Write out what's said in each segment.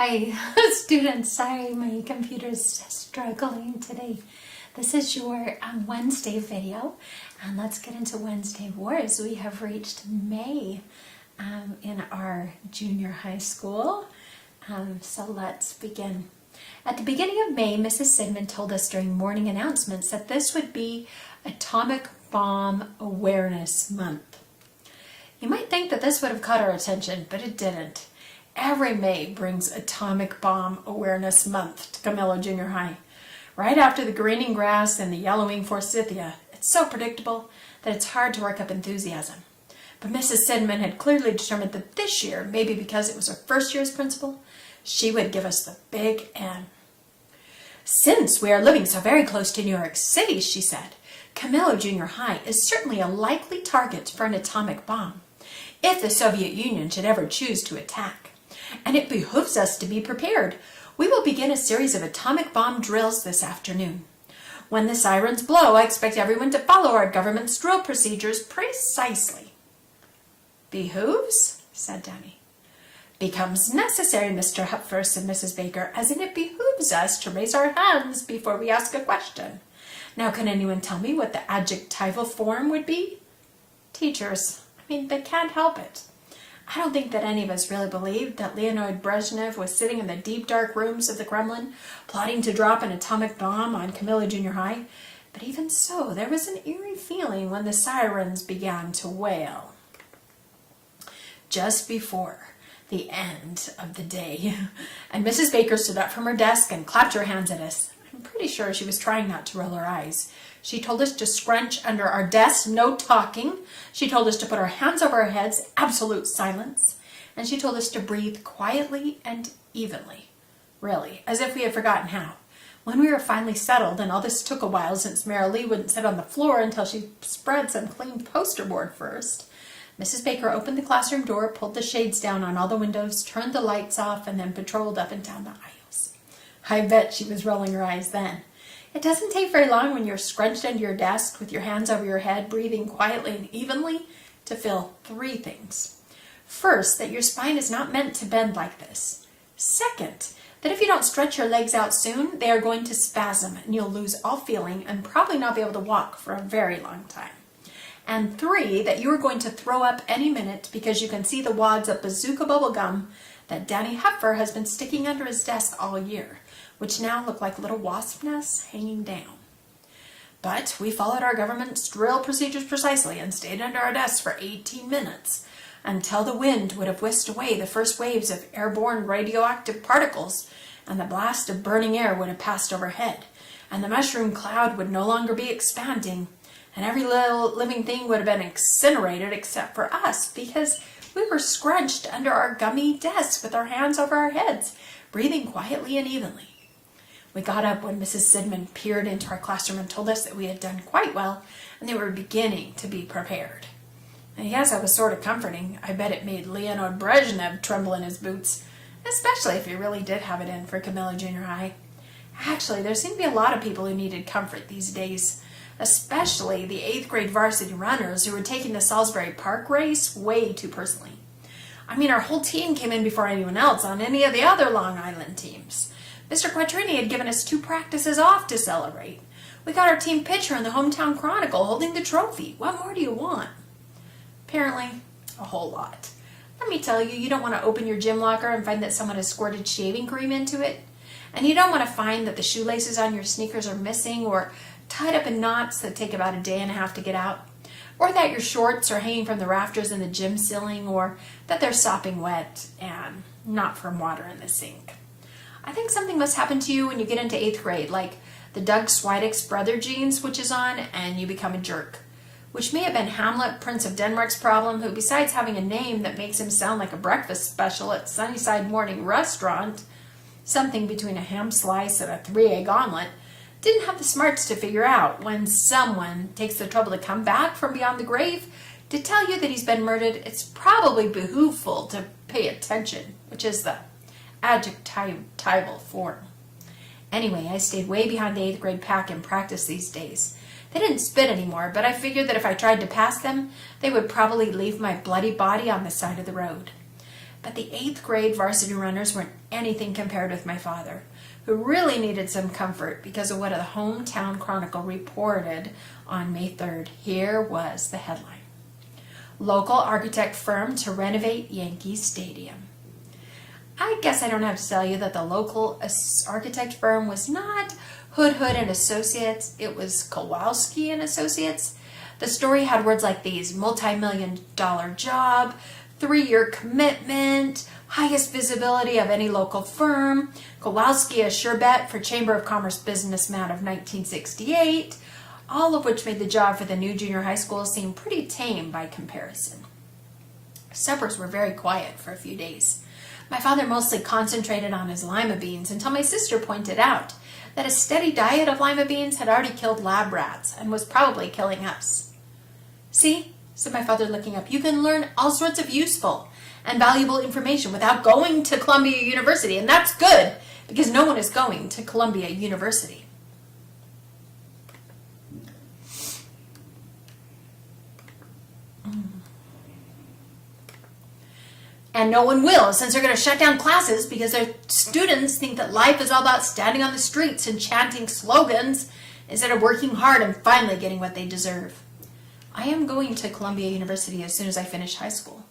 Hi, students. Sorry, my computer's struggling today. This is your Wednesday video, and let's get into Wednesday Wars. We have reached May in our junior high school, so let's begin. At the beginning of May, Mrs. Sidman told us during morning announcements that this would be Atomic Bomb Awareness Month. You might think that this would have caught our attention, but it didn't. Every May brings Atomic Bomb Awareness Month to Camillo Junior High. Right after the greening grass and the yellowing forsythia, it's so predictable that it's hard to work up enthusiasm. But Mrs. Sidman had clearly determined that this year, maybe because it was her first year as principal, she would give us the big N. Since we are living so very close to New York City, she said, Camillo Junior High is certainly a likely target for an atomic bomb, if the Soviet Union should ever choose to attack. And it behooves us to be prepared. We will begin a series of atomic bomb drills this afternoon. When the sirens blow, I expect everyone to follow our government's drill procedures precisely. Behooves? Said Danny. Becomes necessary, Mr. Hupfer, said Mrs. Baker, as in it behooves us to raise our hands before we ask a question. Now, can anyone tell me what the adjectival form would be? Teachers. They can't help it. I don't think that any of us really believed that Leonid Brezhnev was sitting in the deep dark rooms of the Kremlin plotting to drop an atomic bomb on Camillo Junior High, but even so, there was an eerie feeling when the sirens began to wail. Just before the end of the day, and Mrs. Baker stood up from her desk and clapped her hands at us. I'm pretty sure she was trying not to roll her eyes. She told us to scrunch under our desks, no talking. She told us to put our hands over our heads, absolute silence. And she told us to breathe quietly and evenly. Really, as if we had forgotten how. When we were finally settled, and all this took a while since Mary Lee wouldn't sit on the floor until she spread some clean poster board first, Mrs. Baker opened the classroom door, pulled the shades down on all the windows, turned the lights off, and then patrolled up and down the aisles. I bet she was rolling her eyes then. It doesn't take very long when you're scrunched under your desk with your hands over your head, breathing quietly and evenly, to feel three things. First, that your spine is not meant to bend like this. Second, that if you don't stretch your legs out soon, they are going to spasm and you'll lose all feeling and probably not be able to walk for a very long time. And three, that you are going to throw up any minute because you can see the wads of bazooka bubble gum that Danny Hupfer has been sticking under his desk all year, which now look like little wasp nests hanging down. But we followed our government's drill procedures precisely and stayed under our desks for 18 minutes until the wind would have whisked away the first waves of airborne radioactive particles and the blast of burning air would have passed overhead and the mushroom cloud would no longer be expanding and every little living thing would have been incinerated except for us because we were scrunched under our gummy desks with our hands over our heads, breathing quietly and evenly. We got up when Mrs. Sidman peered into our classroom and told us that we had done quite well and they were beginning to be prepared. And yes, that was sort of comforting. I bet it made Leonid Brezhnev tremble in his boots, especially if he really did have it in for Camillo Junior High. Actually, there seemed to be a lot of people who needed comfort these days, especially the 8th grade varsity runners who were taking the Salisbury Park race way too personally. Our whole team came in before anyone else on any of the other Long Island teams. Mr. Quattrini had given us 2 practices off to celebrate. We got our team picture in the Hometown Chronicle holding the trophy. What more do you want? Apparently, a whole lot. Let me tell you, you don't want to open your gym locker and find that someone has squirted shaving cream into it. And you don't want to find that the shoelaces on your sneakers are missing or tied up in knots that take about a day and a half to get out. Or that your shorts are hanging from the rafters in the gym ceiling or that they're sopping wet and not from water in the sink. I think something must happen to you when you get into 8th grade, like the Doug Swidek's brother gene switches on and you become a jerk, which may have been Hamlet, Prince of Denmark's problem, who besides having a name that makes him sound like a breakfast special at Sunnyside Morning Restaurant, something between a ham slice and a 3-egg omelet, didn't have the smarts to figure out when someone takes the trouble to come back from beyond the grave to tell you that he's been murdered, it's probably behooveful to pay attention, which is the adjectival form. Anyway, I stayed way behind the 8th grade pack in practice these days. They didn't spit anymore, but I figured that if I tried to pass them, they would probably leave my bloody body on the side of the road. But the 8th grade varsity runners weren't anything compared with my father, who really needed some comfort because of what the Hometown Chronicle reported on May 3rd. Here was the headline: Local architect firm to renovate Yankee Stadium. I guess I don't have to tell you that the local architect firm was not Hood and Associates. It was Kowalski and Associates. The story had words like these: multi-million-dollar job, 3-year commitment, highest visibility of any local firm, Kowalski a sure bet for Chamber of Commerce businessman of 1968, all of which made the job for the new junior high school seem pretty tame by comparison. Suppers were very quiet for a few days. My father mostly concentrated on his lima beans until my sister pointed out that a steady diet of lima beans had already killed lab rats and was probably killing us. "See," said my father, looking up, "you can learn all sorts of useful and valuable information without going to Columbia University, and that's good because no one is going to Columbia University." And no one will, since they're going to shut down classes because their students think that life is all about standing on the streets and chanting slogans instead of working hard and finally getting what they deserve. I am going to Columbia University as soon as I finish high school.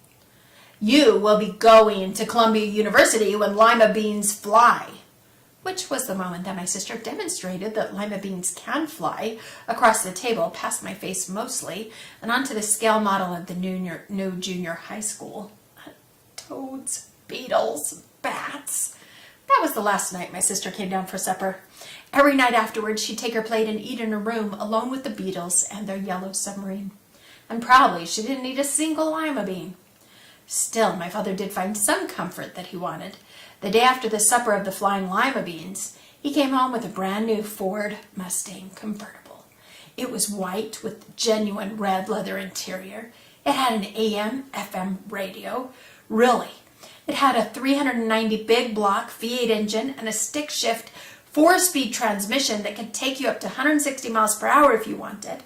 You will be going to Columbia University when lima beans fly. Which was the moment that my sister demonstrated that lima beans can fly across the table, past my face mostly, and onto the scale model of the new junior high school. Toads, beetles, bats. That was the last night my sister came down for supper. Every night afterwards, she'd take her plate and eat in her room alone with the beetles and their yellow submarine. And probably she didn't eat a single lima bean. Still, my father did find some comfort that he wanted. The day after the supper of the flying lima beans, he came home with a brand new Ford Mustang convertible. It was white with genuine red leather interior. It had an AM/FM radio. Really, it had a 390 big block V8 engine and a stick shift 4-speed transmission that could take you up to 160 miles per hour if you wanted.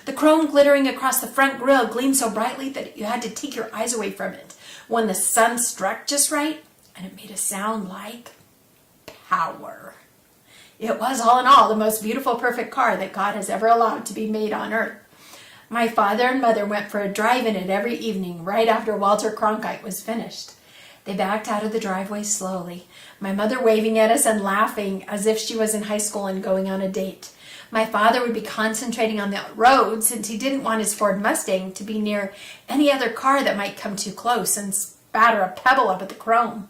The chrome glittering across the front grille gleamed so brightly that you had to take your eyes away from it when the sun struck just right, and it made a sound like power. It was, all in all, the most beautiful, perfect car that God has ever allowed to be made on earth. My father and mother went for a drive in it every evening right after Walter Cronkite was finished. They backed out of the driveway slowly, my mother waving at us and laughing as if she was in high school and going on a date. My father would be concentrating on the road since he didn't want his Ford Mustang to be near any other car that might come too close and spatter a pebble up at the chrome.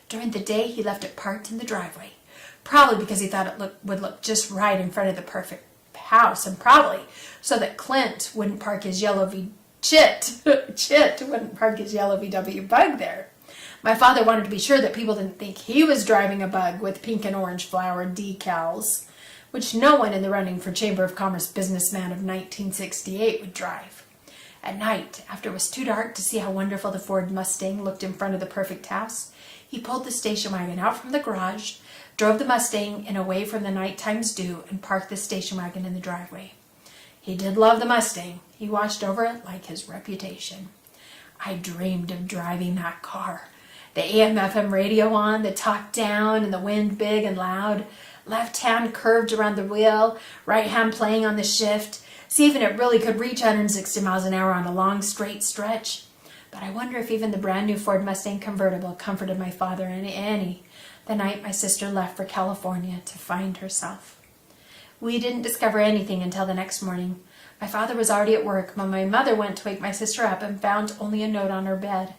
During the day, he left it parked in the driveway, probably because he thought it would look just right in front of the perfect house, and probably so that Clint wouldn't park his yellow Chit wouldn't park his yellow VW Bug there. My father wanted to be sure that people didn't think he was driving a Bug with pink and orange flower decals, which no one in the running for Chamber of Commerce businessman of 1968 would drive. At night, after it was too dark to see how wonderful the Ford Mustang looked in front of the perfect house, he pulled the station wagon out from the garage, drove the Mustang in away from the nighttime's dew, and parked the station wagon in the driveway. He did love the Mustang. He watched over it like his reputation. I dreamed of driving that car. The AM/FM radio on, the talk down, and the wind big and loud. Left hand curved around the wheel, right hand playing on the shift. See if it really could reach 160 miles an hour on a long straight stretch. But I wonder if even the brand new Ford Mustang convertible comforted my father and Annie the night my sister left for California to find herself. We didn't discover anything until the next morning. My father was already at work when my mother went to wake my sister up and found only a note on her bed.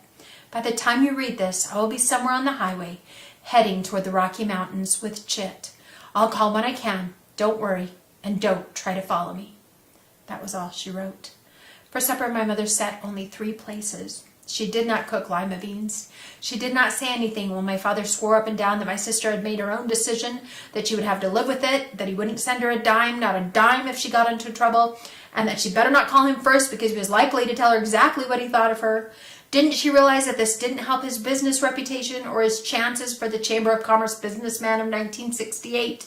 By the time you read this, I will be somewhere on the highway, heading toward the Rocky Mountains with Chit. I'll call when I can. Don't worry, and don't try to follow me. That was all she wrote. For supper, my mother set only 3 places. She did not cook lima beans. She did not say anything when my father swore up and down that my sister had made her own decision, that she would have to live with it, that he wouldn't send her a dime, not a dime if she got into trouble, and that she better not call him first because he was likely to tell her exactly what he thought of her. Didn't she realize that this didn't help his business reputation or his chances for the Chamber of Commerce businessman of 1968,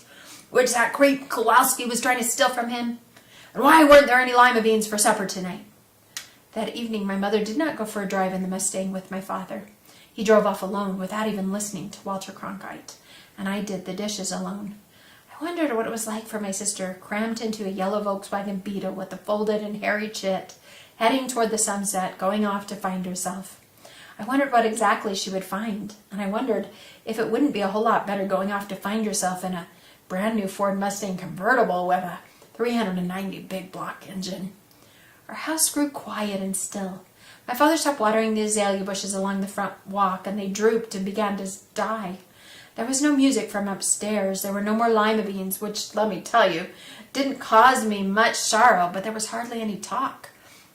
which that creep Kowalski was trying to steal from him? And why weren't there any lima beans for supper tonight? That evening my mother did not go for a drive in the Mustang with my father. He drove off alone without even listening to Walter Cronkite, and I did the dishes alone. I wondered what it was like for my sister, crammed into a yellow Volkswagen Beetle with a folded and hairy chit, heading toward the sunset, going off to find herself. I wondered what exactly she would find, and I wondered if it wouldn't be a whole lot better going off to find yourself in a brand new Ford Mustang convertible with a 390 big block engine. Our house grew quiet and still. My father stopped watering the azalea bushes along the front walk, and they drooped and began to die. There was no music from upstairs. There were no more lima beans, which, let me tell you, didn't cause me much sorrow, but there was hardly any talk.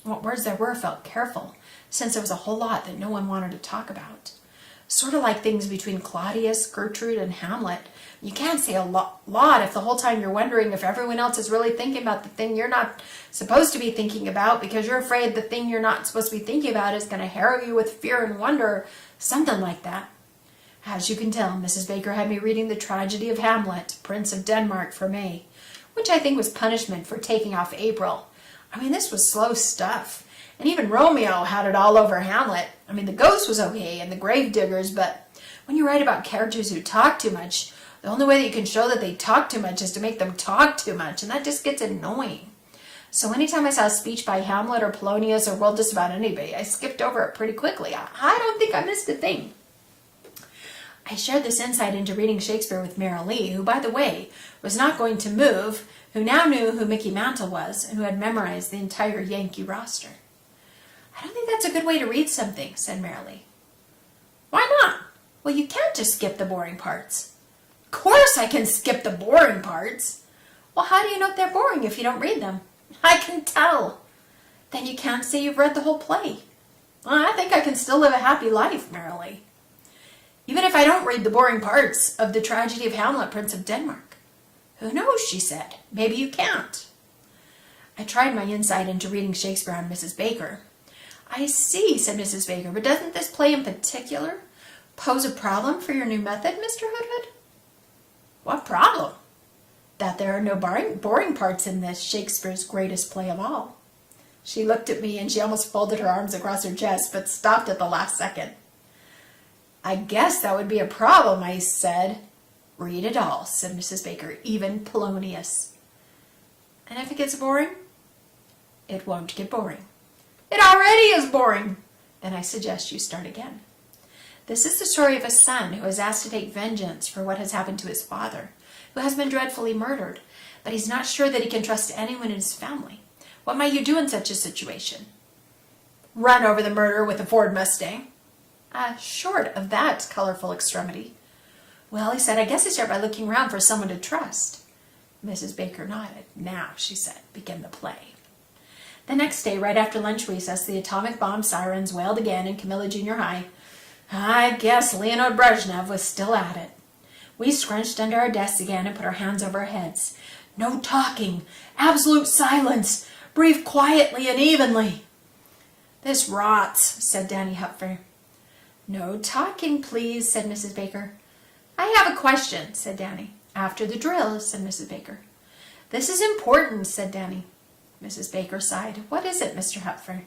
What words there were felt careful, since there was a whole lot that no one wanted to talk about. Sort of like things between Claudius, Gertrude, and Hamlet. You can't say a lot if the whole time you're wondering if everyone else is really thinking about the thing you're not supposed to be thinking about because you're afraid the thing you're not supposed to be thinking about is going to harrow you with fear and wonder, something like that. As you can tell, Mrs. Baker had me reading The Tragedy of Hamlet, Prince of Denmark for May, which I think was punishment for taking off April. I mean, this was slow stuff. And even Romeo had it all over Hamlet. I mean, the ghost was okay and the grave diggers, but when you write about characters who talk too much, the only way that you can show that they talk too much is to make them talk too much, and that just gets annoying. So anytime I saw a speech by Hamlet or Polonius or, well, just about anybody, I skipped over it pretty quickly. I don't think I missed a thing. I shared this insight into reading Shakespeare with Mary Lee, who, by the way, was not going to move, who now knew who Mickey Mantle was, and who had memorized the entire Yankee roster. I don't think that's a good way to read something, said Mary Lee. Why not? Well, you can't just skip the boring parts. Of course I can skip the boring parts. Well, how do you know if they're boring if you don't read them? I can tell. Then you can't say you've read the whole play. Well, I think I can still live a happy life, Mary Lee. Even if I don't read the boring parts of The Tragedy of Hamlet, Prince of Denmark. Who knows, she said. Maybe you can't. I tried my insight into reading Shakespeare on Mrs. Baker. I see, said Mrs. Baker, but doesn't this play in particular pose a problem for your new method, Mr. Hoodhood? What problem? That there are no boring parts in this, Shakespeare's greatest play of all. She looked at me and she almost folded her arms across her chest, but stopped at the last second. I guess that would be a problem, I said. Read it all, said Mrs. Baker, even Polonius. And if it gets boring? It won't get boring. It already is boring. Then I suggest you start again. This is the story of a son who is asked to take vengeance for what has happened to his father, who has been dreadfully murdered, but he's not sure that he can trust anyone in his family. What might you do in such a situation? Run over the murderer with a Ford Mustang. Short of that colorful extremity. Well, he said, I guess I start by looking around for someone to trust. Mrs. Baker nodded. Now, she said, begin the play. The next day, right after lunch recess, the atomic bomb sirens wailed again in Camilla Junior High. I guess Leonid Brezhnev was still at it. We scrunched under our desks again and put our hands over our heads. No talking. Absolute silence. Breathe quietly and evenly. This rots, said Danny Hupfer. No talking, please, said Mrs. Baker. I have a question, said Danny. After the drill, said Mrs. Baker. This is important, said Danny. Mrs. Baker sighed. What is it, Mr. Hupfer?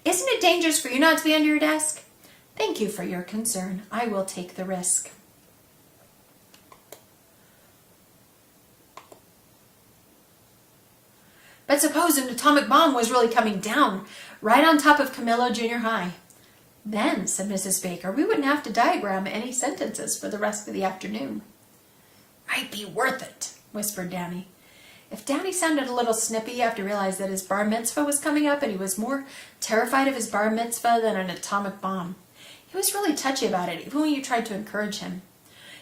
Isn't it dangerous for you not to be under your desk? Thank you for your concern. I will take the risk. But suppose an atomic bomb was really coming down right on top of Camillo Junior High. Then, said Mrs. Baker, we wouldn't have to diagram any sentences for the rest of the afternoon. Might be worth it, whispered Danny. If Danny sounded a little snippy after he realized that his bar mitzvah was coming up and he was more terrified of his bar mitzvah than an atomic bomb, he was really touchy about it, even when you tried to encourage him.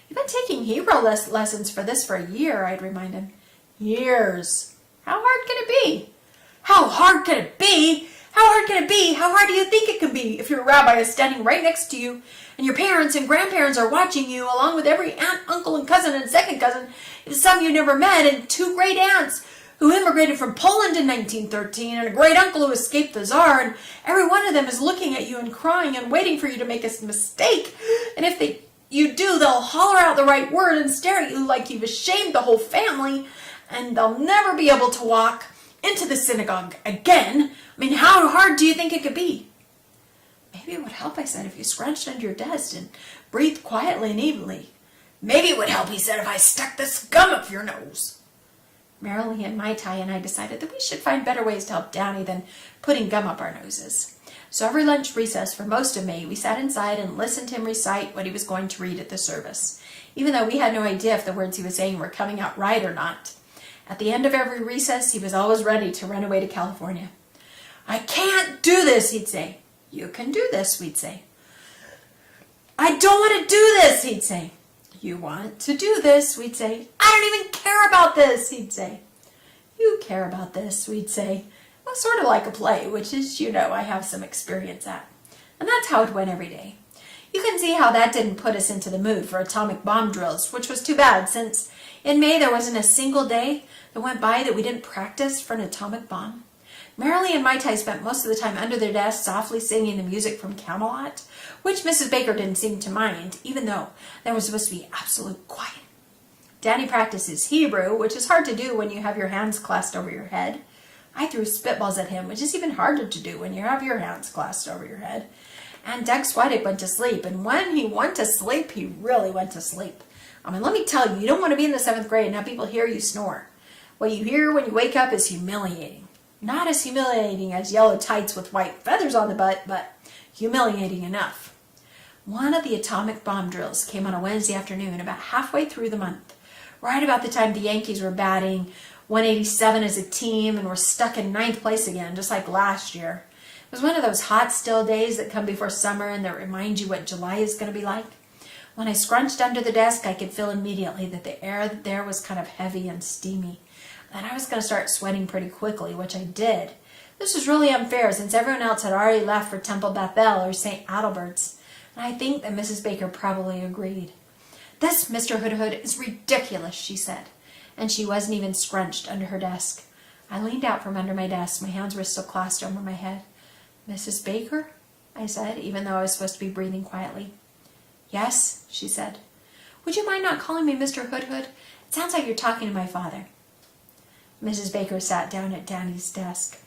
You've been taking Hebrew lessons for this for a year, I'd remind him. Years. How hard can it be? How hard can it be? How hard can it be? How hard do you think it can be if your rabbi is standing right next to you and your parents and grandparents are watching you along with every aunt, uncle, and cousin and second cousin, some you never met, and 2 great aunts who immigrated from Poland in 1913 and a great uncle who escaped the Tsar, and every one of them is looking at you and crying and waiting for you to make a mistake. And if you do, they'll holler out the right word and stare at you like you've ashamed the whole family, and they'll never be able to walk into the synagogue again. I mean, how hard do you think it could be? Maybe it would help, I said, if you scrunched under your desk and breathed quietly and evenly. Maybe it would help, he said, if I stuck this gum up your nose. Marilee and Mai Tai and I decided that we should find better ways to help Danny than putting gum up our noses. So every lunch recess for most of May, we sat inside and listened to him recite what he was going to read at the service, even though we had no idea if the words he was saying were coming out right or not. At the end of every recess, he was always ready to run away to California. I can't do this, he'd say. You can do this, we'd say. I don't want to do this, he'd say. You want to do this, we'd say. I don't even care about this, he'd say. You care about this, we'd say. Well, sort of like a play, which is, I have some experience at. And that's how it went every day. You can see how that didn't put us into the mood for atomic bomb drills, which was too bad, since in May there wasn't a single day that went by that we didn't practice for an atomic bomb. Marilee and Mai Tai spent most of the time under their desks softly singing the music from Camelot, which Mrs. Baker didn't seem to mind, even though there was supposed to be absolute quiet. Danny practices Hebrew, which is hard to do when you have your hands clasped over your head. I threw spitballs at him, which is even harder to do when you have your hands clasped over your head. And Doug Swedick went to sleep, and when he went to sleep, he really went to sleep. I mean, let me tell you, you don't want to be in the 7th grade and have people hear you snore. What you hear when you wake up is humiliating. Not as humiliating as yellow tights with white feathers on the butt, but humiliating enough. One of the atomic bomb drills came on a Wednesday afternoon about halfway through the month, right about the time the Yankees were batting 187 as a team and were stuck in 9th place again, just like last year. It was one of those hot, still days that come before summer and that remind you what July is going to be like. When I scrunched under the desk, I could feel immediately that the air there was kind of heavy and steamy, and I was going to start sweating pretty quickly, which I did. This was really unfair since everyone else had already left for Temple Bethel or St. Adalbert's, and I think that Mrs. Baker probably agreed. This, Mr. Hood, is ridiculous, she said, and she wasn't even scrunched under her desk. I leaned out from under my desk. My hands were still clasped over my head. Mrs. Baker? I said, even though I was supposed to be breathing quietly. Yes, she said. Would you mind not calling me Mr. Hood? It sounds like you're talking to my father. Mrs. Baker sat down at Danny's desk.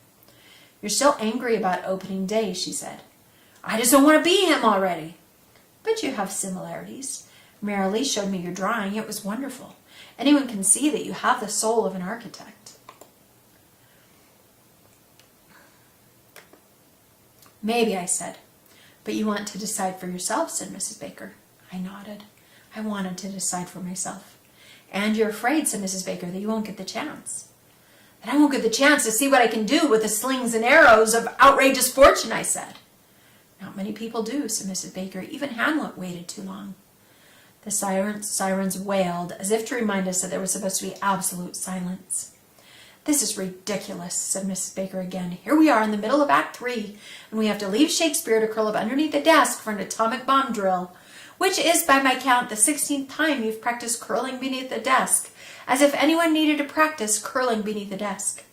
You're still angry about opening day, she said. I just don't want to be him already. But you have similarities. Marilee showed me your drawing. It was wonderful. Anyone can see that you have the soul of an architect. Maybe, I said. But you want to decide for yourself, said Mrs. Baker. I nodded. I wanted to decide for myself. And you're afraid, said Mrs. Baker, that you won't get the chance. That I won't get the chance to see what I can do with the slings and arrows of outrageous fortune, I said. Not many people do, said Mrs. Baker. Even Hamlet waited too long. The sirens wailed, as if to remind us that there was supposed to be absolute silence. This is ridiculous, said Mrs. Baker again. Here we are in the middle of Act 3, and we have to leave Shakespeare to curl up underneath the desk for an atomic bomb drill, which is, by my count, the 16th time you've practiced curling beneath the desk, as if anyone needed to practice curling beneath the desk.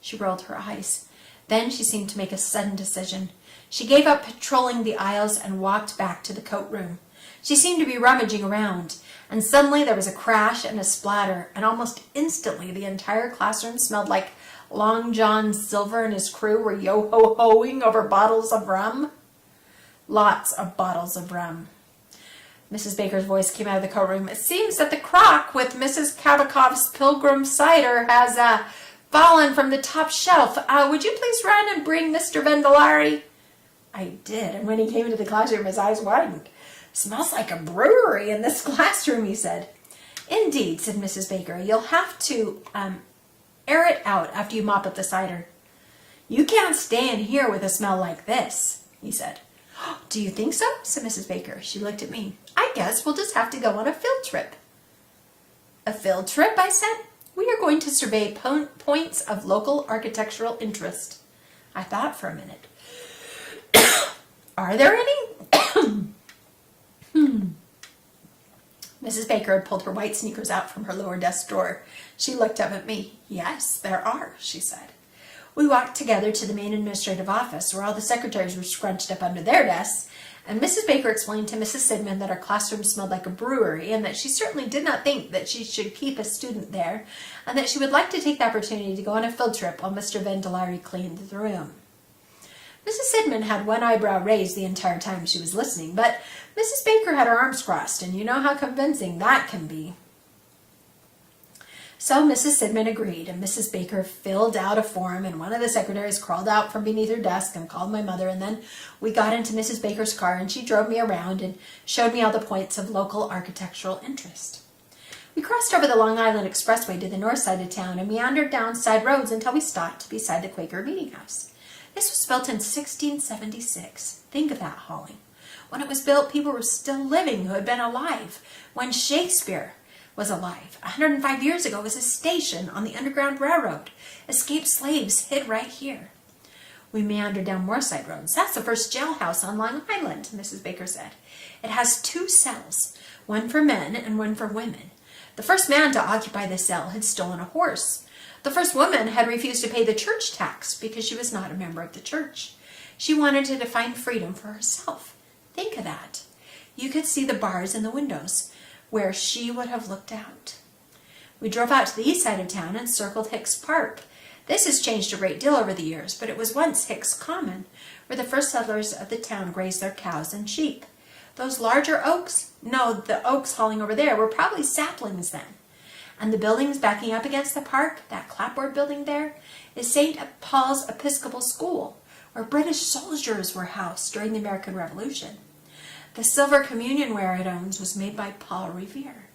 She rolled her eyes. Then she seemed to make a sudden decision. She gave up patrolling the aisles and walked back to the coat room. She seemed to be rummaging around, and suddenly there was a crash and a splatter, and almost instantly the entire classroom smelled like Long John Silver and his crew were yo-ho-hoing over bottles of rum. Lots of bottles of rum. Mrs. Baker's voice came out of the coat room. It seems that the crock with Mrs. Kabakov's Pilgrim cider has fallen from the top shelf. Would you please run and bring Mr. Vendelari? I did, and when he came into the classroom, his eyes widened. Smells like a brewery in this classroom, he said. Indeed, said Mrs. Baker. You'll have to air it out after you mop up the cider. You can't stay in here with a smell like this, he said. Do you think so? Said Mrs. Baker. She looked at me. I guess we'll just have to go on a field trip. A field trip, I said. We are going to survey points of local architectural interest. I thought for a minute. Are there any? Mrs. Baker had pulled her white sneakers out from her lower desk drawer. She looked up at me. Yes, there are, she said. We walked together to the main administrative office, where all the secretaries were scrunched up under their desks, And Mrs. Baker explained to Mrs. Sidman that our classroom smelled like a brewery and that she certainly did not think that she should keep a student there and that she would like to take the opportunity to go on a field trip while Mr. Vandelari cleaned the room. Mrs. Sidman had one eyebrow raised the entire time she was listening, but Mrs. Baker had her arms crossed, and you know how convincing that can be. So Mrs. Sidman agreed, and Mrs. Baker filled out a form, and one of the secretaries crawled out from beneath her desk and called my mother, and then we got into Mrs. Baker's car, and she drove me around and showed me all the points of local architectural interest. We crossed over the Long Island Expressway to the north side of town and meandered down side roads until we stopped beside the Quaker Meeting House. This was built in 1676. Think of that, Holly. When it was built, people were still living who had been alive when Shakespeare was alive. 105 years ago, it was a station on the Underground Railroad. Escaped slaves hid right here. We meandered down more side roads. That's the first jailhouse on Long Island, Mrs. Baker said. It has 2 cells, one for men and one for women. The first man to occupy the cell had stolen a horse. The first woman had refused to pay the church tax because she was not a member of the church. She wanted to define freedom for herself. Think of that. You could see the bars in the windows where she would have looked out. We drove out to the east side of town and circled Hicks Park. This has changed a great deal over the years, but it was once Hicks Common, where the first settlers of the town grazed their cows and sheep. Those larger oaks? No, the oaks hauling over there were probably saplings then. And the buildings backing up against the park, that clapboard building there, is St. Paul's Episcopal School, where British soldiers were housed during the American Revolution. The silver communion ware it owns was made by Paul Revere.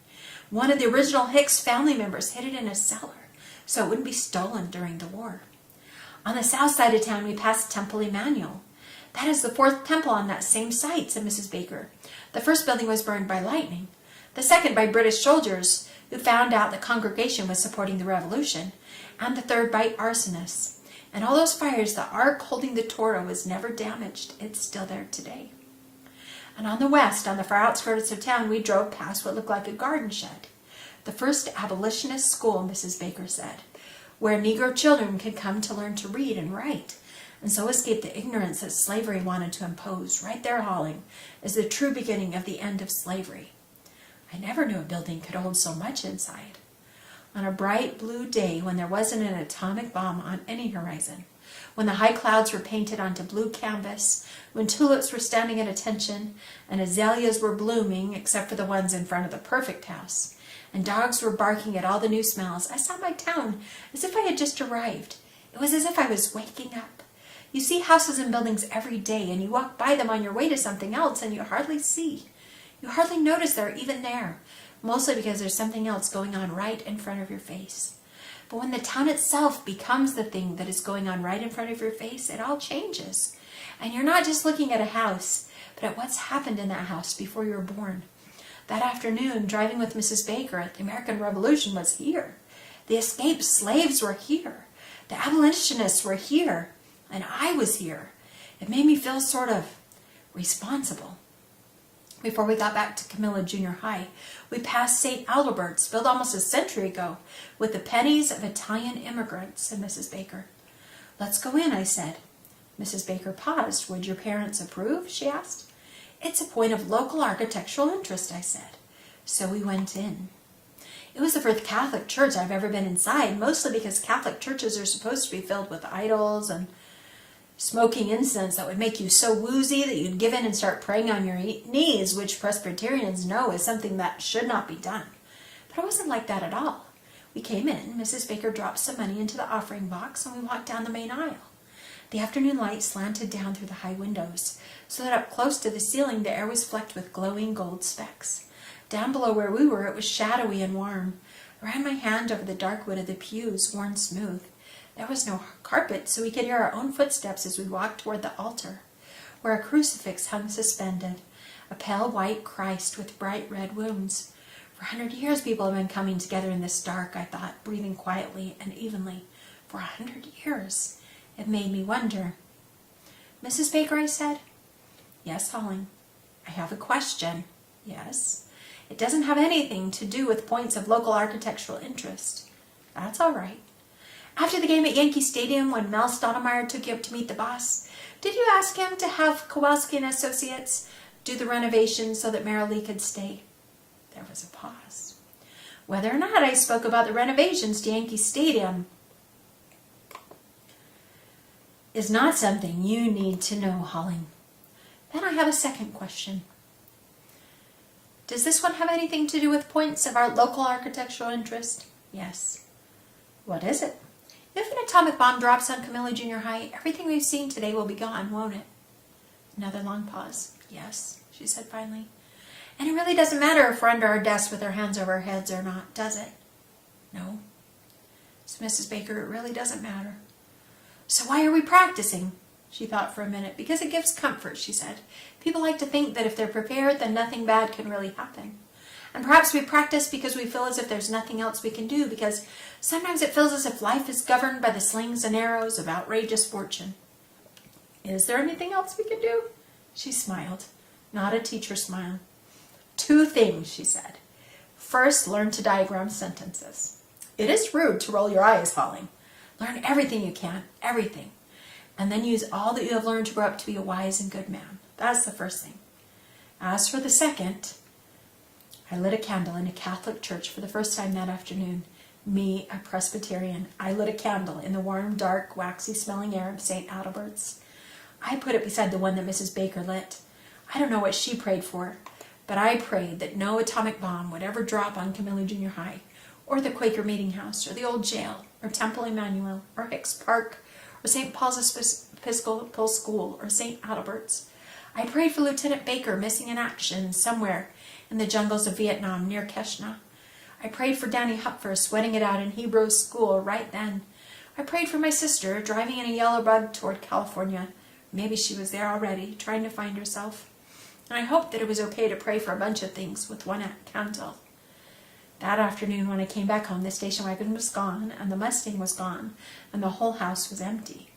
One of the original Hicks family members hid it in a cellar so it wouldn't be stolen during the war. On the south side of town, we passed Temple Emmanuel. That is the 4th temple on that same site, said Mrs. Baker. The first building was burned by lightning, the second by British soldiers who found out the congregation was supporting the revolution, and the third by arsonists. And all those fires, the ark holding the Torah was never damaged. It's still there today. And on the west, on the far outskirts of town, we drove past what looked like a garden shed. The first abolitionist school, Mrs. Baker said, where Negro children could come to learn to read and write, and so escape the ignorance that slavery wanted to impose. Right there, Holling, is the true beginning of the end of slavery. I never knew a building could hold so much inside. On a bright blue day when there wasn't an atomic bomb on any horizon, when the high clouds were painted onto blue canvas, when tulips were standing at attention, and azaleas were blooming, except for the ones in front of the perfect house, and dogs were barking at all the new smells, I saw my town as if I had just arrived. It was as if I was waking up. You see houses and buildings every day, and you walk by them on your way to something else, and you hardly see. You hardly notice they're even there, mostly because there's something else going on right in front of your face. But when the town itself becomes the thing that is going on right in front of your face, it all changes. And you're not just looking at a house, but at what's happened in that house before you were born. That afternoon, driving with Mrs. Baker, the American Revolution was here. The escaped slaves were here. The abolitionists were here. And I was here. It made me feel sort of responsible. Before we got back to Camilla Junior High, we passed St. Albert's, built almost a century ago, with the pennies of Italian immigrants, said Mrs. Baker. Let's go in, I said. Mrs. Baker paused. Would your parents approve? She asked. It's a point of local architectural interest, I said. So we went in. It was the first Catholic church I've ever been inside, mostly because Catholic churches are supposed to be filled with idols and smoking incense that would make you so woozy that you'd give in and start praying on your knees, which Presbyterians know is something that should not be done. But it wasn't like that at all. We came in, Mrs. Baker dropped some money into the offering box, and we walked down the main aisle. The afternoon light slanted down through the high windows, so that up close to the ceiling the air was flecked with glowing gold specks. Down below where we were, it was shadowy and warm. I ran my hand over the dark wood of the pews, worn smooth. There was no carpet, so we could hear our own footsteps as we walked toward the altar, where a crucifix hung suspended, a pale white Christ with bright red wounds. For 100 years people have been coming together in this dark, I thought, breathing quietly and evenly. For 100 years. It made me wonder. Mrs. Baker, I said. Yes, Holling. I have a question. Yes. It doesn't have anything to do with points of local architectural interest. That's all right. After the game at Yankee Stadium, when Mel Stottlemyre took you up to meet the boss, did you ask him to have Kowalski and Associates do the renovations so that Marilee could stay. There was a pause. Whether or not I spoke about the renovations to Yankee Stadium is not something you need to know, Holling. Then I have a second question. Does this one have anything to do with points of our local architectural interest? Yes. What is it? If an atomic bomb drops on Camilla Junior High, everything we've seen today will be gone, won't it? Another long pause. Yes, she said finally. And it really doesn't matter if we're under our desk with our hands over our heads or not, does it? No. So, Mrs. Baker, it really doesn't matter. So why are we practicing? She thought for a minute. Because it gives comfort, she said. People like to think that if they're prepared, then nothing bad can really happen. And perhaps we practice because we feel as if there's nothing else we can do, because sometimes it feels as if life is governed by the slings and arrows of outrageous fortune. Is there anything else we can do? She smiled. Not a teacher smile. 2 things, she said. First, learn to diagram sentences. It is rude to roll your eyes, Holling. Learn everything you can, everything. And then use all that you have learned to grow up to be a wise and good man. That's the first thing. As for the second, I lit a candle in a Catholic church for the first time that afternoon. Me, a Presbyterian. I lit a candle in the warm, dark, waxy-smelling air of St. Adalbert's. I put it beside the one that Mrs. Baker lit. I don't know what she prayed for, but I prayed that no atomic bomb would ever drop on Camilla Junior High, or the Quaker Meeting House, or the old jail, or Temple Emmanuel, or Hicks Park, or St. Paul's Episcopal School, or St. Adalbert's. I prayed for Lieutenant Baker missing in action somewhere in the jungles of Vietnam near Keshna. I prayed for Danny Hupfer sweating it out in Hebrew school right then. I prayed for my sister driving in a yellow bug toward California. Maybe she was there already, trying to find herself. And I hoped that it was okay to pray for a bunch of things with one candle. That afternoon when I came back home, the station wagon was gone, and the Mustang was gone, and the whole house was empty.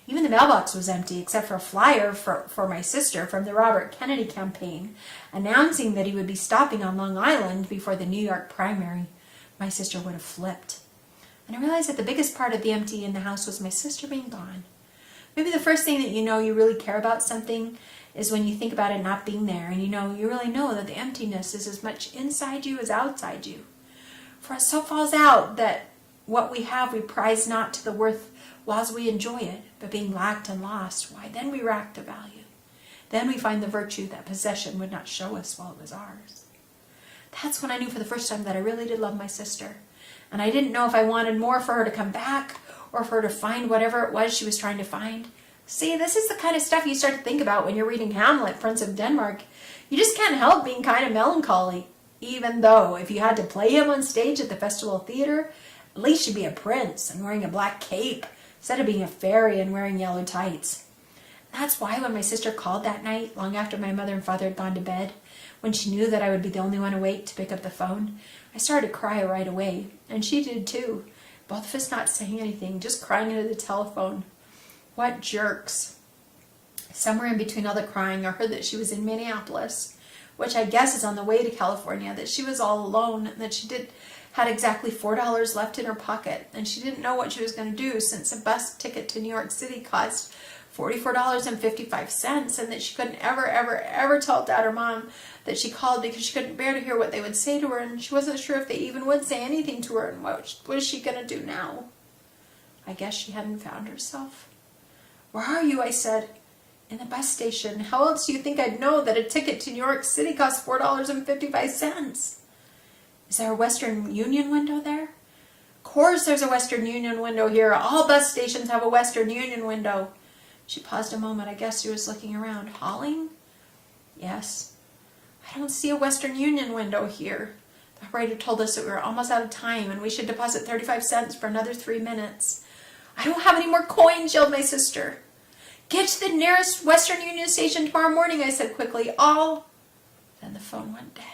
Even the mailbox was empty, except for a flyer for my sister from the Robert Kennedy campaign, announcing that he would be stopping on Long Island before the New York primary. My sister would have flipped. And I realized that the biggest part of the empty in the house was my sister being gone. Maybe the first thing that you know you really care about something is when you think about it not being there, and you really know that the emptiness is as much inside you as outside you. For it so falls out that what we have we prize not to the worth whilst we enjoy it, but being lacked and lost, why then we rack the value. Then we find the virtue that possession would not show us while it was ours. That's when I knew for the first time that I really did love my sister. And I didn't know if I wanted more for her to come back or for her to find whatever it was she was trying to find. See, this is the kind of stuff you start to think about when you're reading Hamlet, Prince of Denmark. You just can't help being kind of melancholy. Even though if you had to play him on stage at the Festival Theater, at least you'd be a prince and wearing a black cape instead of being a fairy and wearing yellow tights. That's why when my sister called that night, long after my mother and father had gone to bed, when she knew that I would be the only one awake to pick up the phone, I started to cry right away, and she did too. Both of us not saying anything, just crying into the telephone. What jerks. Somewhere in between all the crying, I heard that she was in Minneapolis, which I guess is on the way to California, that she was all alone, and that she had exactly $4 left in her pocket, and she didn't know what she was going to do since a bus ticket to New York City cost $44.55, and that she couldn't ever tell Dad or Mom that she called because she couldn't bear to hear what they would say to her, and she wasn't sure if they even would say anything to her, and what was she going to do now? I guess she hadn't found herself. "Where are you?" I said. "In the bus station. How else do you think I'd know that a ticket to New York City costs $4.55? Is there a Western Union window there?" "Of course there's a Western Union window here. All bus stations have a Western Union window." She paused a moment. I guess she was looking around. "Holling?" "Yes." "I don't see a Western Union window here. The operator told us that we were almost out of time and we should deposit 35 cents for another 3 minutes. "I don't have any more coins," yelled my sister. "Get to the nearest Western Union station tomorrow morning," I said quickly. Then the phone went dead.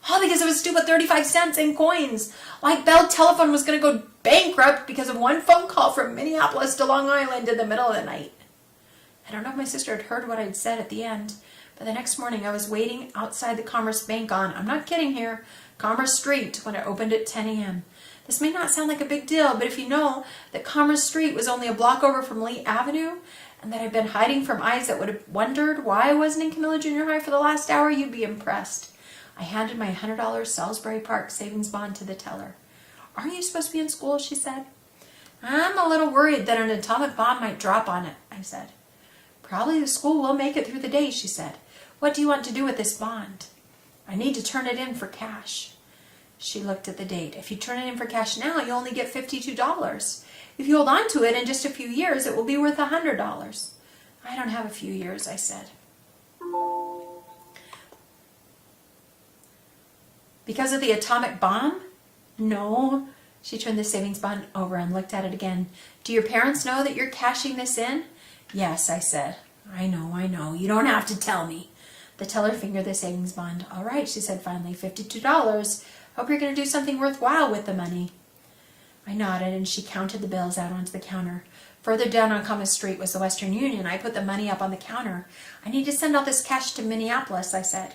All because of a stupid 35 cents in coins. Like Bell Telephone was going to go bankrupt because of one phone call from Minneapolis to Long Island in the middle of the night. I don't know if my sister had heard what I'd said at the end, but the next morning I was waiting outside the Commerce Bank on, I'm not kidding here, Commerce Street when it opened at 10 a.m. This may not sound like a big deal, but if you know that Commerce Street was only a block over from Lee Avenue, and that I've been hiding from eyes that would have wondered why I wasn't in Camilla Junior High for the last hour, you'd be impressed. I handed my $100 Salisbury Park savings bond to the teller. Aren't you supposed to be in school? She said. I'm a little worried that an atomic bomb might drop on it, I said. Probably the school will make it through the day, she said. What do you want to do with this bond? I need to turn it in for cash. She looked at the date. If you turn it in for cash now, you only get $52. If you hold on to it in just a few years, it will be worth $100. I don't have a few years, I said. Because of the atomic bomb? No. She turned the savings bond over and looked at it again. Do your parents know that you're cashing this in? Yes, I said. I know. You don't have to tell me. The teller fingered the savings bond. All right, she said finally, $52. Hope you're going to do something worthwhile with the money. I nodded, and she counted the bills out onto the counter. Further down on Commerce Street was the Western Union. I put the money up on the counter. I need to send all this cash to Minneapolis, I said.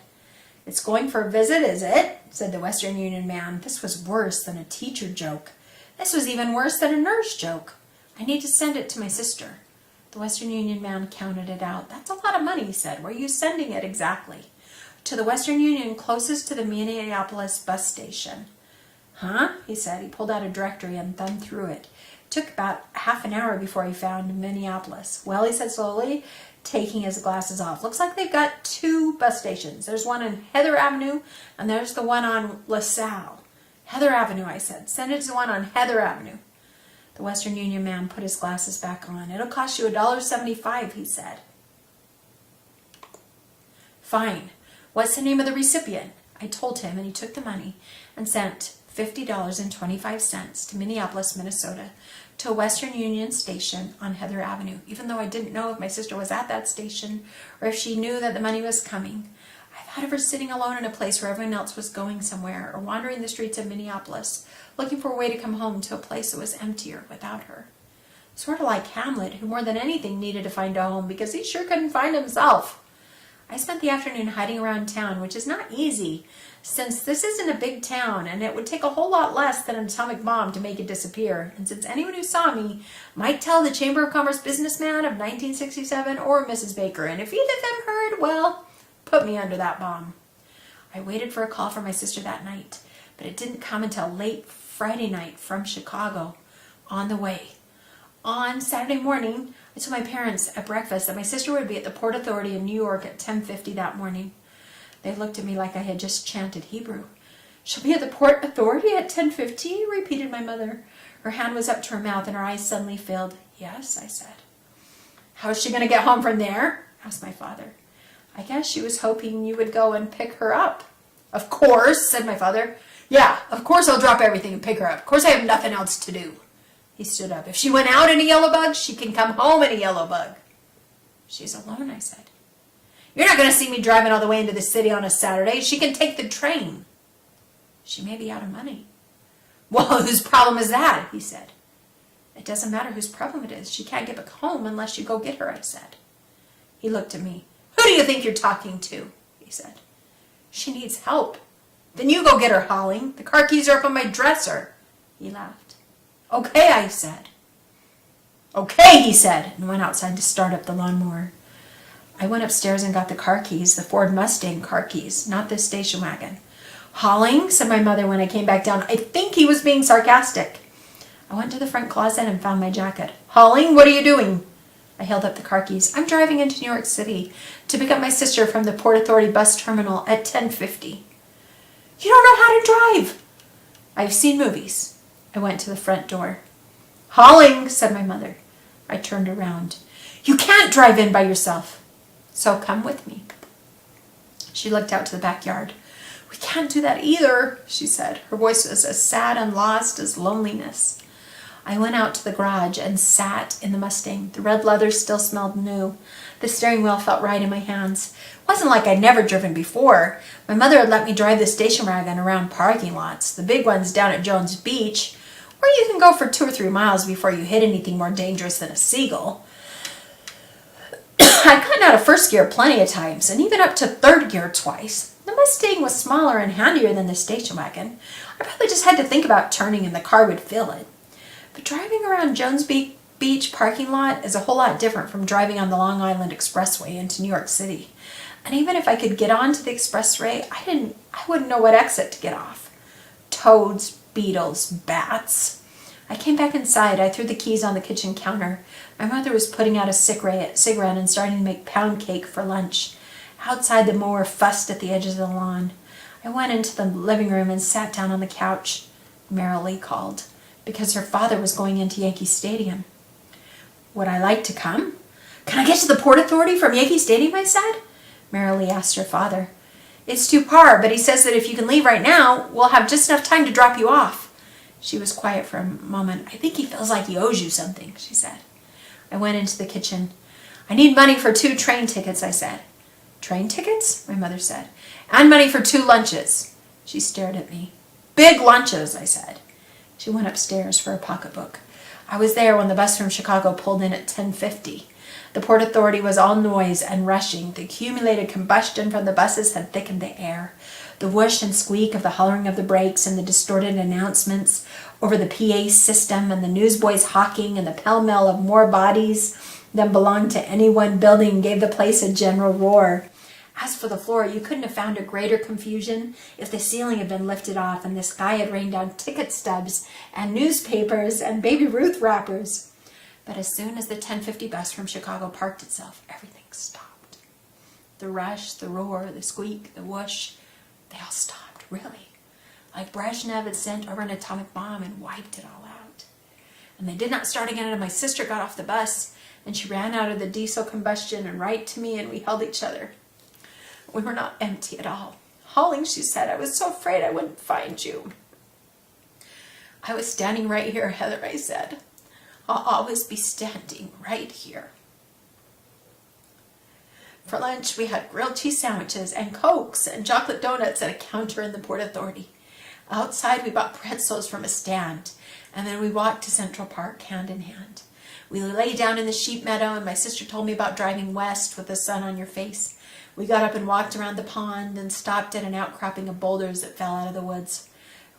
It's going for a visit, is it? Said the Western Union man. This was worse than a teacher joke. This was even worse than a nurse joke. I need to send it to my sister. The Western Union man counted it out. That's a lot of money, he said. Where are you sending it exactly? To the Western Union closest to the Minneapolis bus station. Huh? He said. He pulled out a directory and thumbed through it. It took about half an hour before he found Minneapolis. Well, he said slowly, taking his glasses off. Looks like they've got 2 bus stations. There's one on Heather Avenue, and there's the one on LaSalle. Heather Avenue, I said. Send it to the one on Heather Avenue. The Western Union man put his glasses back on. It'll cost you $1.75, he said. Fine. What's the name of the recipient? I told him, and he took the money and sent $50.25 to Minneapolis, Minnesota, to a Western Union station on Heather Avenue, even though I didn't know if my sister was at that station or if she knew that the money was coming. I thought of her sitting alone in a place where everyone else was going somewhere, or wandering the streets of Minneapolis, looking for a way to come home to a place that was emptier without her. Sort of like Hamlet, who more than anything needed to find a home because he sure couldn't find himself. I spent the afternoon hiding around town, which is not easy, since this isn't a big town, and it would take a whole lot less than an atomic bomb to make it disappear, and since anyone who saw me might tell the Chamber of Commerce businessman of 1967 or Mrs. Baker, and if either of them heard, well, put me under that bomb. I waited for a call from my sister that night, but it didn't come until late Friday night from Chicago. On the way. On Saturday morning, I told my parents at breakfast that my sister would be at the Port Authority in New York at 10:50 that morning. They looked at me like I had just chanted Hebrew. She'll be at the Port Authority at 10:50? Repeated my mother. Her hand was up to her mouth and her eyes suddenly filled. Yes, I said. How's she going to get home from there? Asked my father. I guess she was hoping you would go and pick her up. Of course, said my father. Yeah, of course I'll drop everything and pick her up. Of course I have nothing else to do. He stood up. If she went out in a yellow bug, she can come home in a yellow bug. She's alone, I said. You're not going to see me driving all the way into the city on a Saturday. She can take the train. She may be out of money. Well, whose problem is that? He said. It doesn't matter whose problem it is. She can't get back home unless you go get her, I said. He looked at me. Who do you think you're talking to? He said. She needs help. Then you go get her, Holling. The car keys are up on my dresser. He laughed. Okay, I said. Okay, he said, and went outside to start up the lawnmower. I went upstairs and got the car keys, the Ford Mustang car keys, not this station wagon. Holling, said my mother when I came back down. I think he was being sarcastic. I went to the front closet and found my jacket. Holling, what are you doing? I held up the car keys. I'm driving into New York City to pick up my sister from the Port Authority bus terminal at 10:50. You don't know how to drive. I've seen movies. I went to the front door. Holling, said my mother. I turned around. You can't drive in by yourself. So come with me. She looked out to the backyard. We can't do that either, she said. Her voice was as sad and lost as loneliness. I went out to the garage and sat in the Mustang. The red leather still smelled new. The steering wheel felt right in my hands. It wasn't like I'd never driven before. My mother had let me drive the station wagon around parking lots, the big ones down at Jones Beach, where you can go for 2 or 3 miles before you hit anything more dangerous than a seagull. I'd gotten out of first gear plenty of times, and even up to third gear twice. The Mustang was smaller and handier than the station wagon. I probably just had to think about turning and the car would fill it. But driving around Jones beach parking lot is a whole lot different from driving on the Long Island Expressway into New York City. And even if I could get onto the expressway, I wouldn't know what exit to get off. Toads, beetles, bats. I came back inside. I threw the keys on the kitchen counter. My mother was putting out a cigarette and starting to make pound cake for lunch. Outside, the mower fussed at the edges of the lawn. I went into the living room and sat down on the couch. Merrily called, because her father was going into Yankee Stadium. Would I like to come? Can I get to the Port Authority from Yankee Stadium, I said. Merrily asked her father. It's too far, but he says that if you can leave right now, we'll have just enough time to drop you off. She was quiet for a moment. I think he feels like he owes you something, she said. I went into the kitchen. I need money for 2 train tickets, I said. Train tickets? My mother said. And money for 2 lunches. She stared at me. Big lunches, I said. She went upstairs for her pocketbook. I was there when the bus from Chicago pulled in at 10:50. The Port Authority was all noise and rushing. The accumulated combustion from the buses had thickened the air. The whoosh and squeak of the hollering of the brakes and the distorted announcements over the PA system and the newsboys hawking and the pell-mell of more bodies than belonged to any one building gave the place a general roar. As for the floor, you couldn't have found a greater confusion if the ceiling had been lifted off and the sky had rained down ticket stubs and newspapers and Baby Ruth wrappers. But as soon as the 10:50 bus from Chicago parked itself, everything stopped. The rush, the roar, the squeak, the whoosh, they all stopped, really. Like Brezhnev had sent over an atomic bomb and wiped it all out. And they did not start again until my sister got off the bus and she ran out of the diesel combustion and right to me and we held each other. We were not empty at all. Hauling, she said, I was so afraid I wouldn't find you. I was standing right here, Heather, I said. I'll always be standing right here. For lunch, we had grilled cheese sandwiches and Cokes and chocolate donuts at a counter in the Port Authority. Outside, we bought pretzels from a stand, and then we walked to Central Park hand in hand. We lay down in the sheep meadow, and my sister told me about driving west with the sun on your face. We got up and walked around the pond and stopped at an outcropping of boulders that fell out of the woods.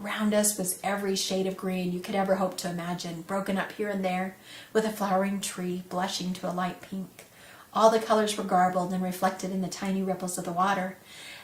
Around us was every shade of green you could ever hope to imagine, broken up here and there, with a flowering tree blushing to a light pink. All the colors were garbled and reflected in the tiny ripples of the water.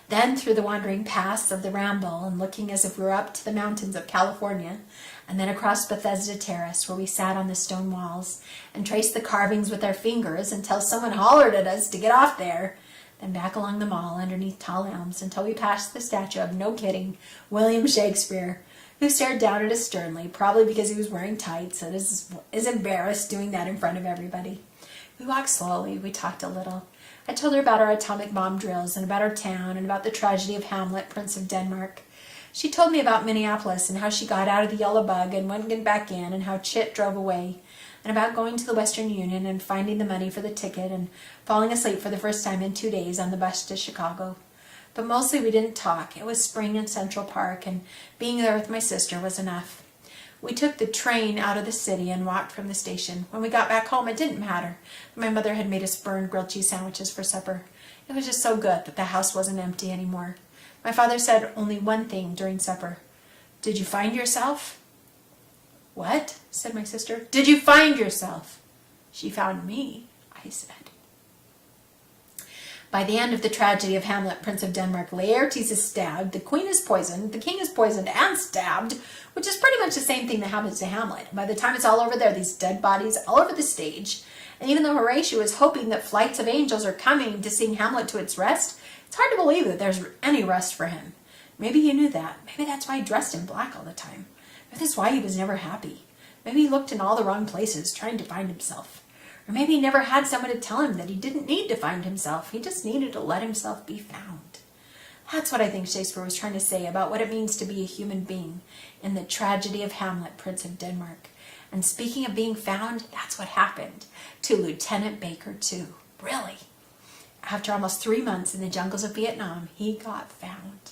Then through the wandering paths of the ramble and looking as if we were up to the mountains of California, and then across Bethesda Terrace where we sat on the stone walls and traced the carvings with our fingers until someone hollered at us to get off there. Then back along the mall underneath tall elms until we passed the statue of, no kidding, William Shakespeare, who stared down at us sternly, probably because he was wearing tights and is embarrassed doing that in front of everybody. We walked slowly. We talked a little. I told her about our atomic bomb drills and about our town and about the tragedy of Hamlet, Prince of Denmark. She told me about Minneapolis and how she got out of the yellow bug and went back in and how Chit drove away, and about going to the Western Union and finding the money for the ticket and falling asleep for the first time in 2 days on the bus to Chicago. But mostly we didn't talk. It was spring in Central Park, and being there with my sister was enough. We took the train out of the city and walked from the station. When we got back home, it didn't matter. My mother had made us burned grilled cheese sandwiches for supper. It was just so good that the house wasn't empty anymore. My father said only one thing during supper. Did you find yourself? What? Said my sister. Did you find yourself? She found me, I said. By the end of the tragedy of Hamlet, Prince of Denmark, Laertes is stabbed, the queen is poisoned, the king is poisoned and stabbed, which is pretty much the same thing that happens to Hamlet. By the time it's all over, there are these dead bodies all over the stage. And even though Horatio is hoping that flights of angels are coming to sing Hamlet to its rest, it's hard to believe that there's any rest for him. Maybe he knew that. Maybe that's why he dressed in black all the time. Maybe that's why he was never happy. Maybe he looked in all the wrong places, trying to find himself. Or maybe he never had someone to tell him that he didn't need to find himself. He just needed to let himself be found. That's what I think Shakespeare was trying to say about what it means to be a human being in the tragedy of Hamlet, Prince of Denmark. And speaking of being found, that's what happened to Lieutenant Baker too. Really. After almost 3 months in the jungles of Vietnam, he got found.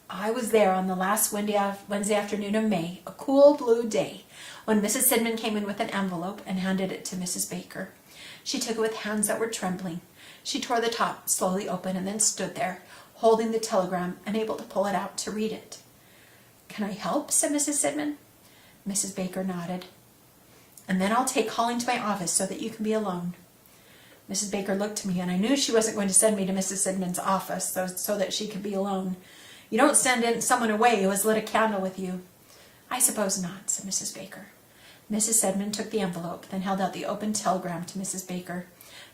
I was there on the last Wednesday afternoon of May, a cool blue day, when Mrs. Sidman came in with an envelope and handed it to Mrs. Baker. She took it with hands that were trembling. She tore the top slowly open and then stood there, holding the telegram, unable to pull it out to read it. "Can I help?" said Mrs. Sidman. Mrs. Baker nodded. and then I'll take calling to my office so that you can be alone. Mrs. Baker looked at me, and I knew she wasn't going to send me to Mrs. Sidman's office so that she could be alone. You don't send someone away who has lit a candle with you. I suppose not, said Mrs. Baker. Mrs. Sidman took the envelope, then held out the open telegram to Mrs. Baker.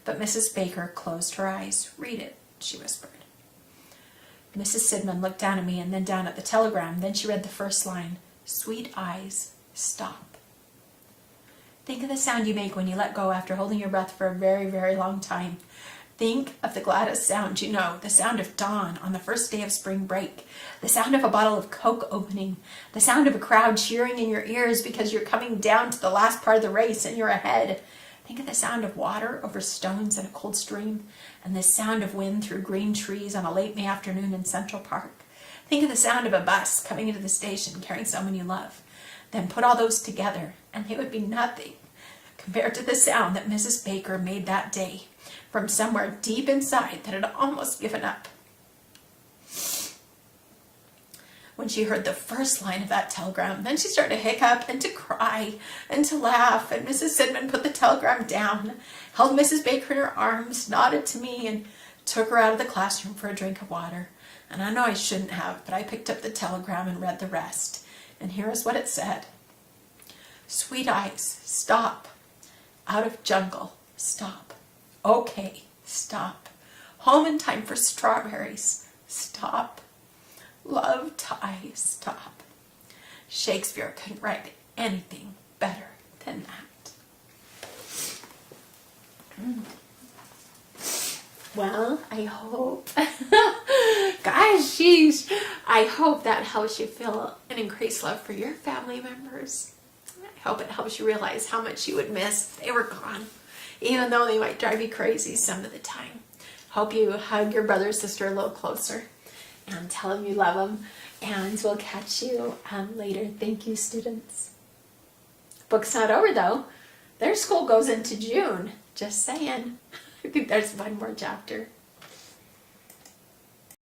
But Mrs. Baker closed her eyes. Read it, she whispered. Mrs. Sidman looked down at me and then down at the telegram. Then she read the first line. Sweet eyes, stop. Think of the sound you make when you let go after holding your breath for a very, very long time. Think of the gladdest sound you know, the sound of dawn on the first day of spring break, the sound of a bottle of Coke opening, the sound of a crowd cheering in your ears because you're coming down to the last part of the race and you're ahead. Think of the sound of water over stones in a cold stream, and the sound of wind through green trees on a late May afternoon in Central Park. Think of the sound of a bus coming into the station carrying someone you love. Then put all those together, and they would be nothing compared to the sound that Mrs. Baker made that day from somewhere deep inside that had almost given up. When she heard the first line of that telegram, then she started to hiccup and to cry and to laugh, and Mrs. Sidman put the telegram down, held Mrs. Baker in her arms, nodded to me, and took her out of the classroom for a drink of water. And I know I shouldn't have, but I picked up the telegram and read the rest. And here is what it said. Sweet eyes, stop. Out of jungle, stop. Okay, stop. Home in time for strawberries, stop. Love Ty, stop. Shakespeare couldn't write anything better than that. Well, I hope, gosh, geez, I hope that helps you feel an increased love for your family members. I hope it helps you realize how much you would miss if they were gone, even though they might drive you crazy some of the time. Hope you hug your brother or sister a little closer and tell them you love them, and we'll catch you later. Thank you, students. Book's not over, though. Their school goes into June. Just saying. I think there's one more chapter.